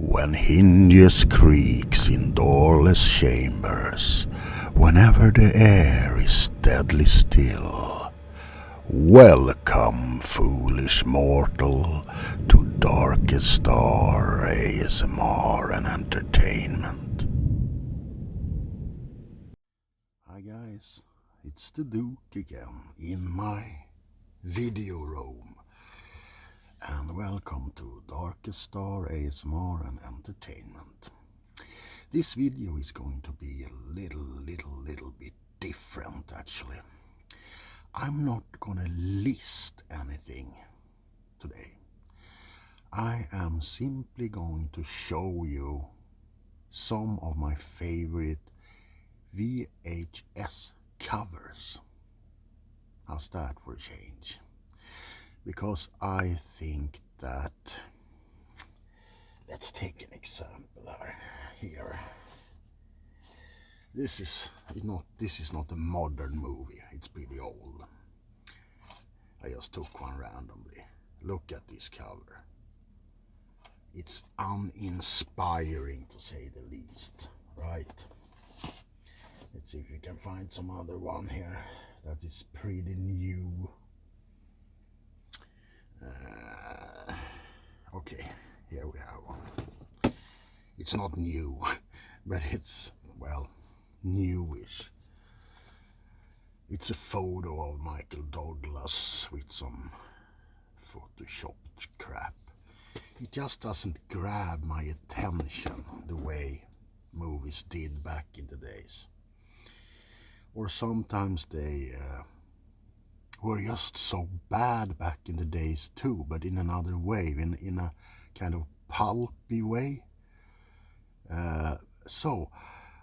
When hinges creaks in doorless chambers, whenever the air is deadly still, welcome, foolish mortal, to Darkest Star ASMR and Entertainment. Hi guys, it's the Duke again in my video room. And welcome to Darkest Star ASMR and Entertainment. This video is going to be a little bit different actually. I'm not gonna list anything today. I am simply going to show you some of my favorite VHS covers. How's that for a change? Because I think that, let's take an example here. This is not a modern movie, it's pretty old. I just took one randomly. Look at this cover. It's uninspiring to say the least, right? Let's see if we can find some other one here that is pretty new. Okay, here we have one. It's not new, but it's, well, newish. It's a photo of Michael Douglas with some photoshopped crap. It just doesn't grab my attention the way movies did back in the days. Or sometimes they were just so bad back in the days too, but in another way, in a kind of pulpy way. So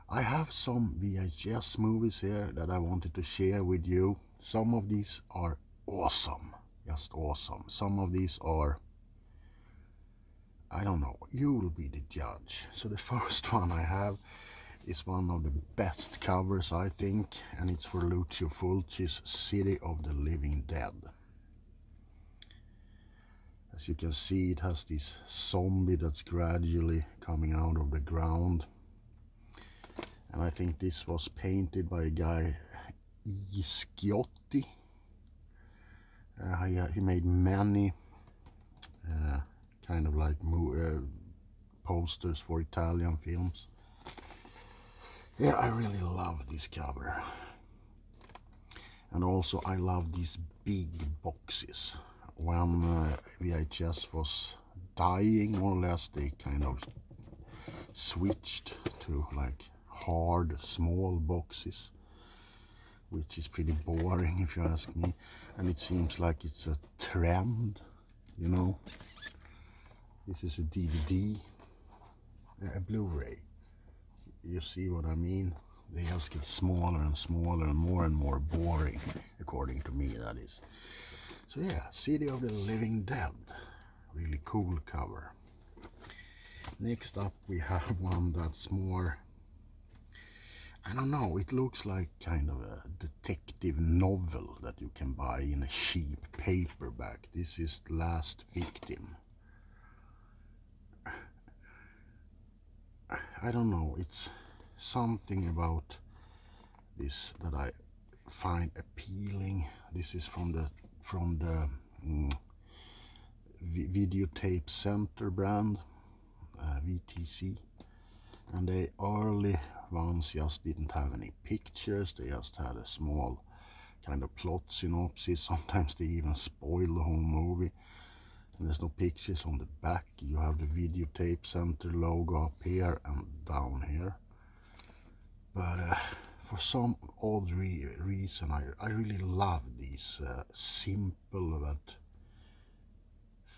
I have some VHS movies here that I wanted to share with you. Some of these are awesome, just awesome. Some of these are, I don't know, you will be the judge. So the first one I have is one of the best covers, I think, and it's for Lucio Fulci's City of the Living Dead. As you can see, it has this zombie that's gradually coming out of the ground. And I think this was painted by a guy, Schiotti. He made many kind of like posters for Italian films. Yeah, I really love this cover. And also I love these big boxes. When VHS was dying, more or less, they kind of switched to like hard, small boxes, which is pretty boring if you ask me. And it seems like it's a trend, you know. This is a DVD, a Blu-ray. You see what I mean? They just get smaller and smaller and more boring, according to me, that is. So yeah, City of the Living Dead, really cool cover. Next up we have one that's more, I don't know, it looks like kind of a detective novel that you can buy in a cheap paperback. This is Last Victim. I don't know, it's something about this that I find appealing. This is from the Videotape Center brand, VTC, and the early ones just didn't have any pictures. They just had a small kind of plot synopsis. Sometimes they even spoil the whole movie. And there's no pictures on the back. You have the Videotape Center logo up here and down here. But for some odd reason, I really love these simple but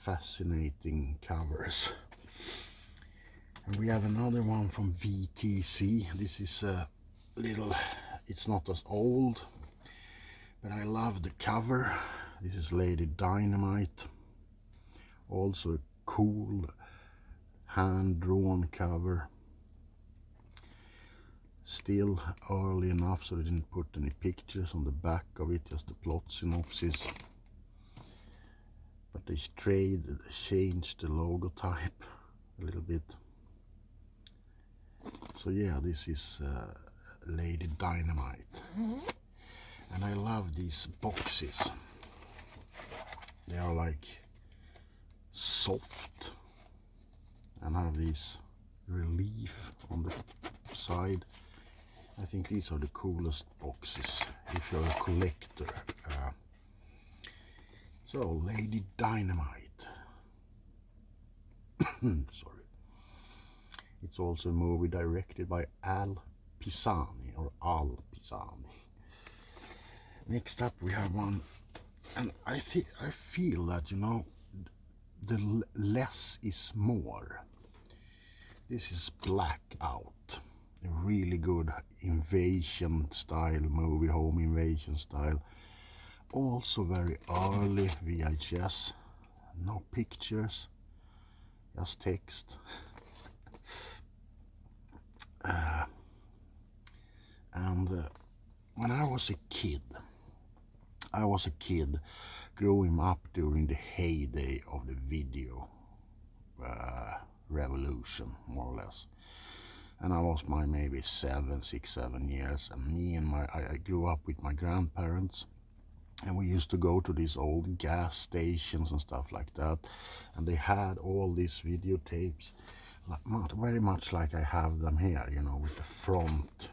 fascinating covers. And we have another one from VTC. This is a little, it's not as old, but I love the cover. This is Lady Dynamite. Also a cool hand-drawn cover. Still early enough so they didn't put any pictures on the back of it, just the plot synopsis. But they changed the logo type a little bit. So yeah, this is Lady Dynamite. And I love these boxes. They are like soft and have this relief on the side. I think these are the coolest boxes if you're a collector. So Lady Dynamite. Sorry. It's also a movie directed by Al Pisani. Next up we have one, and I feel that, you know, the less is more. This is Blackout, a really good invasion style movie, home invasion style. Also very early VHS, no pictures, just text. When I was a kid growing up during the heyday of the video revolution, more or less. And I was maybe 6, 7 years, and I grew up with my grandparents, and we used to go to these old gas stations and stuff like that, and they had all these videotapes, very much like I have them here, you know, with the front.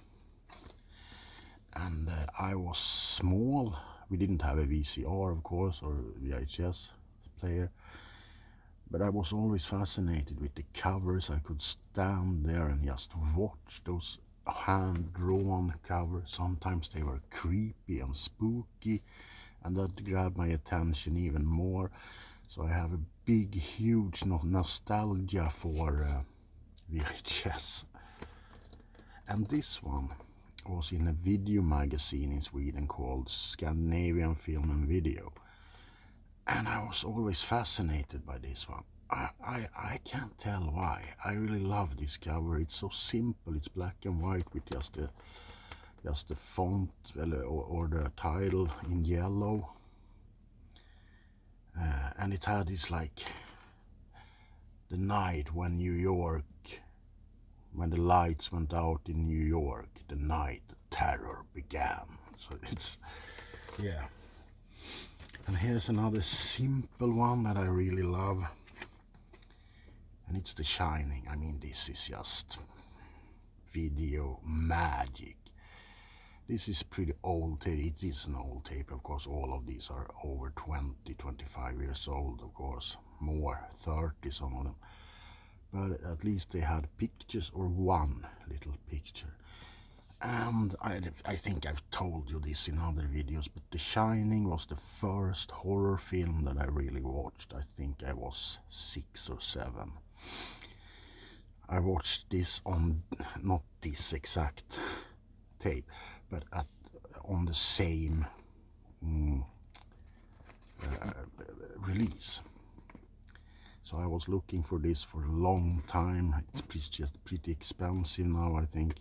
And I was small. We didn't have a VCR, of course, or VHS player, but I was always fascinated with the covers. I could stand there and just watch those hand-drawn covers. Sometimes they were creepy and spooky, and that grabbed my attention even more. So I have a big, huge nostalgia for VHS. And this one was in a video magazine in Sweden called Scandinavian Film and Video. And I was always fascinated by this one. I can't tell why. I really love this cover. It's so simple. It's black and white with just the font or the title in yellow. And it had this like the night when when the lights went out in New York, the night terror began. So it's, yeah. And here's another simple one that I really love, and it's The Shining. I mean, this is just video magic. This is pretty old tape. It is an old tape, of course. All of these are over 20, 25 years old, of course. More, 30, some of them. But at least they had pictures, or one little picture. And I think I've told you this in other videos, but The Shining was the first horror film that I really watched. I think I was 6 or 7. I watched this on, not this exact tape, but on the same release. So I was looking for this for a long time. It's just pretty expensive now, I think,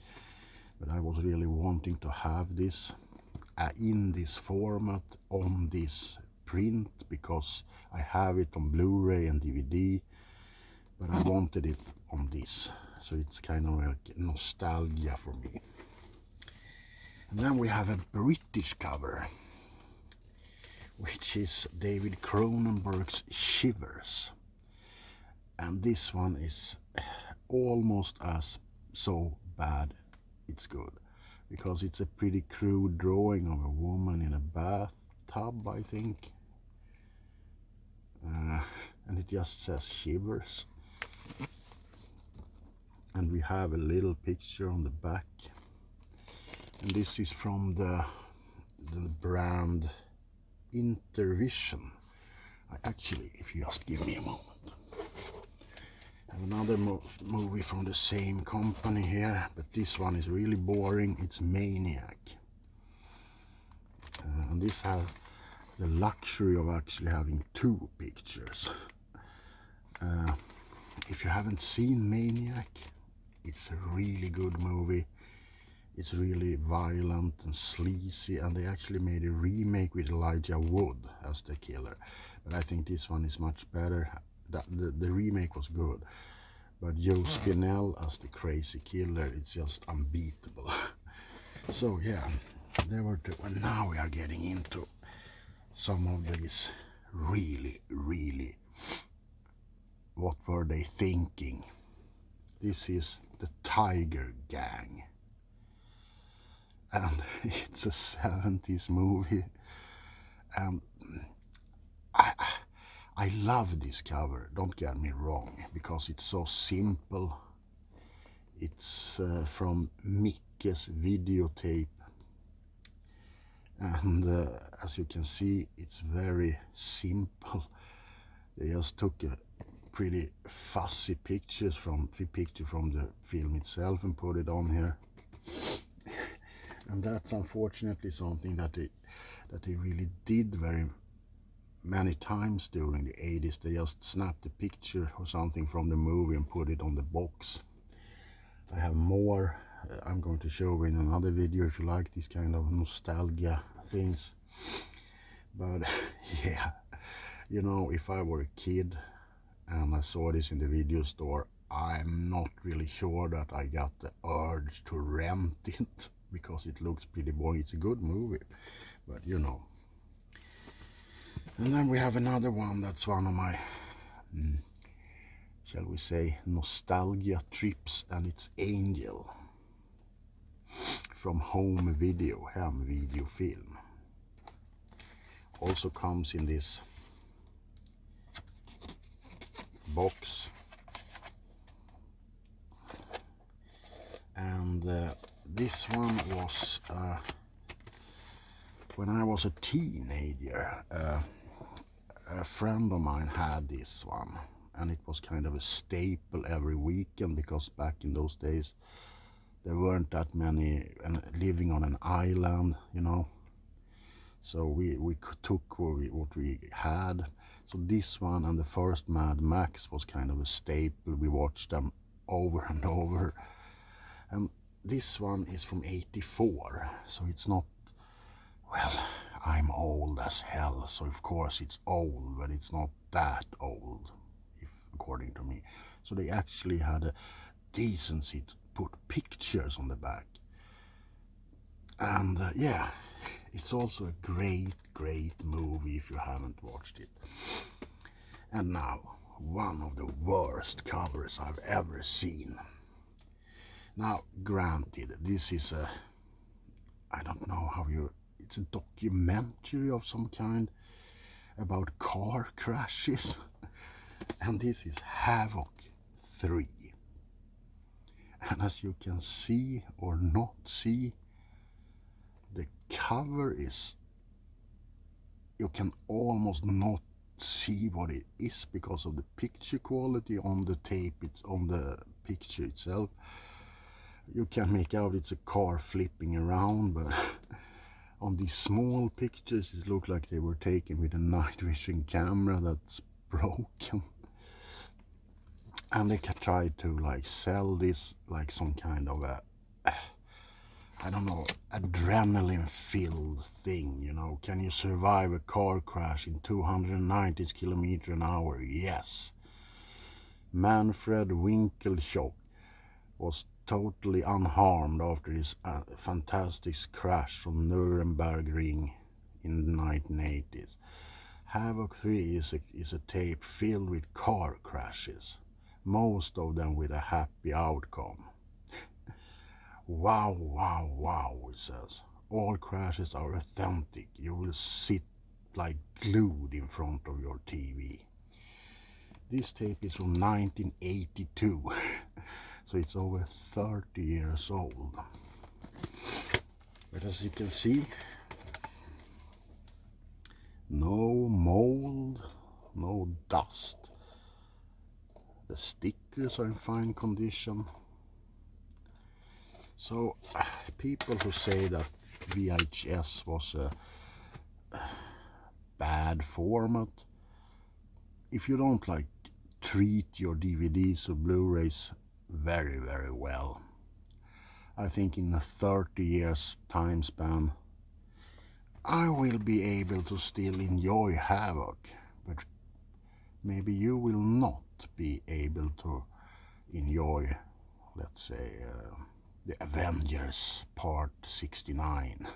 but I was really wanting to have this in this format, on this print, because I have it on Blu-ray and DVD, but I wanted it on this, so it's kind of like nostalgia for me. And then we have a British cover, which is David Cronenberg's Shivers. And this one is almost as so bad it's good, because it's a pretty crude drawing of a woman in a bathtub, I think. And it just says Shivers. And we have a little picture on the back. And this is from the brand Intervision. Actually, if you just give me a moment. I have another movie from the same company here, but this one is really boring. It's Maniac. And this has the luxury of actually having 2 pictures. If you haven't seen Maniac, it's a really good movie. It's really violent and sleazy, and they actually made a remake with Elijah Wood as the killer. But I think this one is much better. The remake was good, But Joe Spinell as the crazy killer, it's just unbeatable. So yeah, there were two, and now we are getting into some of these really, what were they thinking? This is the Tiger Gang, and it's a 70s movie, and I I love this cover, don't get me wrong, because it's so simple. It's from Micke's videotape, and as you can see, it's very simple. They just took a pretty fussy picture from the film itself and put it on here. And that's unfortunately something that they really did very many times during the 80s. They just snapped a picture or something from the movie and put it on the box. I have more I'm going to show in another video if you like these kind of nostalgia things. But yeah, you know, if I were a kid and I saw this in the video store, I'm not really sure that I got the urge to rent it because it looks pretty boring. It's a good movie, but you know. And then we have another one that's one of my shall we say nostalgia trips, and it's Angel from Home Video, Hem Video Film. Also comes in this box, and this one was when I was a teenager. A friend of mine had this one, and it was kind of a staple every weekend, because back in those days there weren't that many, and living on an island, you know, so we took what we had. So this one and the first Mad Max was kind of a staple. We watched them over and over. And this one is from 84, so it's not, well, I'm old as hell, so of course it's old, but it's not that old, according to me. So they actually had a decency to put pictures on the back. And yeah, it's also a great movie if you haven't watched it. And now, one of the worst covers I've ever seen. Now, granted, this is a, I don't know how you, it's a documentary of some kind about car crashes. And this is Havoc 3. And as you can see or not see, the cover is, you can almost not see what it is because of the picture quality on the tape. It's on the picture itself. You can make out it's a car flipping around, but on these small pictures it looked like they were taken with a night vision camera that's broken. And they tried to like sell this like some kind of a, I don't know, adrenaline filled thing, you know. Can you survive a car crash in 290 kilometers an hour? Yes. Manfred Winkelhock was totally unharmed after his fantastic crash from Nuremberg Ring in the 1980s. Havoc 3 is a tape filled with car crashes, most of them with a happy outcome. Wow, wow, wow, it says. All crashes are authentic. You will sit like glued in front of your TV. This tape is from 1982, so it's over 30 years old. But as you can see, no mold, no dust. The stickers are in fine condition. So people who say that VHS was a bad format, if you don't like treat your DVDs or Blu-rays very well, I think in a 30 years time span I will be able to still enjoy Havoc, but maybe you will not be able to enjoy, let's say, the Avengers Part 69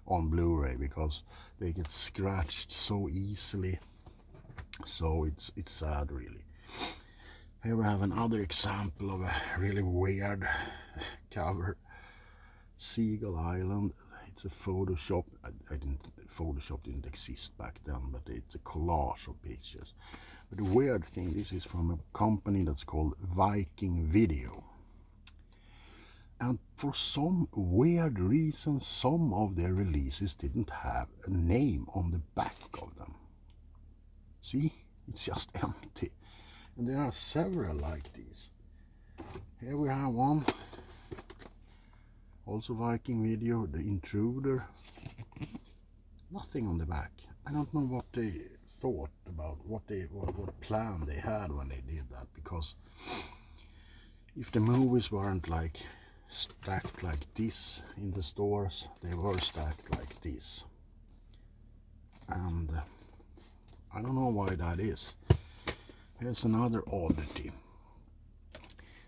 on Blu-ray, because they get scratched so easily. So it's sad, really. Here we have another example of a really weird cover. Seagull Island. It's a Photoshop. Photoshop didn't exist back then, but it's a collage of pictures. But the weird thing, this is from a company that's called Viking Video. And for some weird reason, some of their releases didn't have a name on the back of them. See? It's just empty. And there are several like these. Here we have one. Also Viking Video, The Intruder. Nothing on the back. I don't know what they thought about, what plan they had when they did that, because if the movies weren't like stacked like this in the stores, they were stacked like this. And I don't know why that is. Here's another oddity.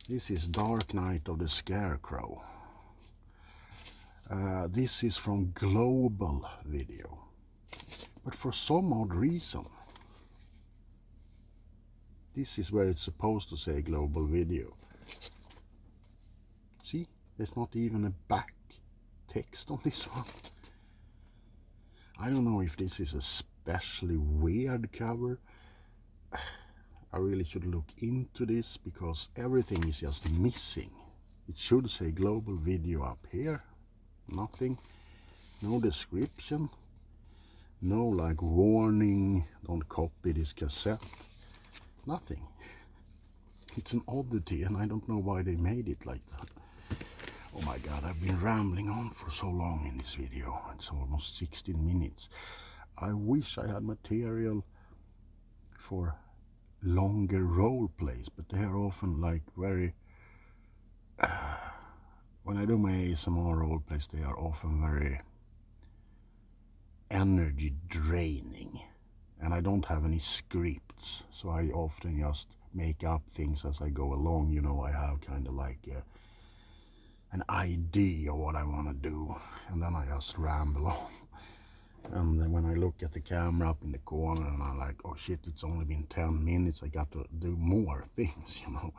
This is Dark Night of the Scarecrow. This is from Global Video. But for some odd reason, this is where it's supposed to say Global Video. See, there's not even a back text on this one. I don't know if this is a especially weird cover. I really should look into this, because everything is just missing. It should say Global Video up here. Nothing. No description. No like warning, don't copy this cassette. Nothing. It's an oddity, and I don't know why they made it like that. Oh my god, I've been rambling on for so long in this video. It's almost 16 minutes. I wish I had material for longer role plays, but they are often like very when I do my ASMR role plays, they are often very energy draining, and I don't have any scripts, so I often just make up things as I go along. You know, I have kind of like an idea of what I want to do, and then I just ramble on. And then when I look at the camera up in the corner, and I'm like, oh shit, it's only been 10 minutes, I got to do more things, you know.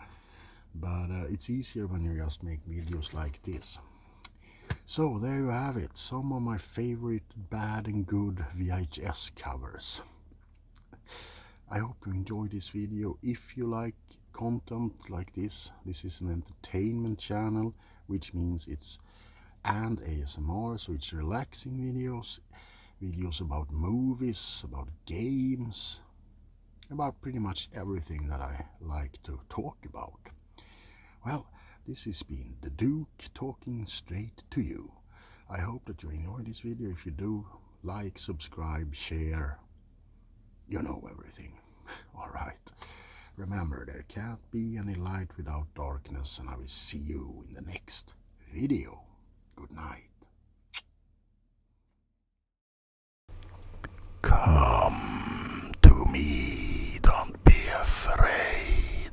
But it's easier when you just make videos like this. So there you have it, some of my favorite bad and good VHS covers. I hope you enjoyed this video. If you like content like this is an entertainment channel, which means it's and ASMR, so it's relaxing videos about movies, about games, about pretty much everything that I like to talk about. Well, this has been the Duke talking straight to you. I hope that you enjoyed this video. If you do, like, subscribe, share, you know everything. Alright, remember, there can't be any light without darkness, and I will see you in the next video. Good night. Come to me, don't be afraid.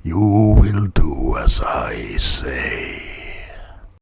You will do as I say.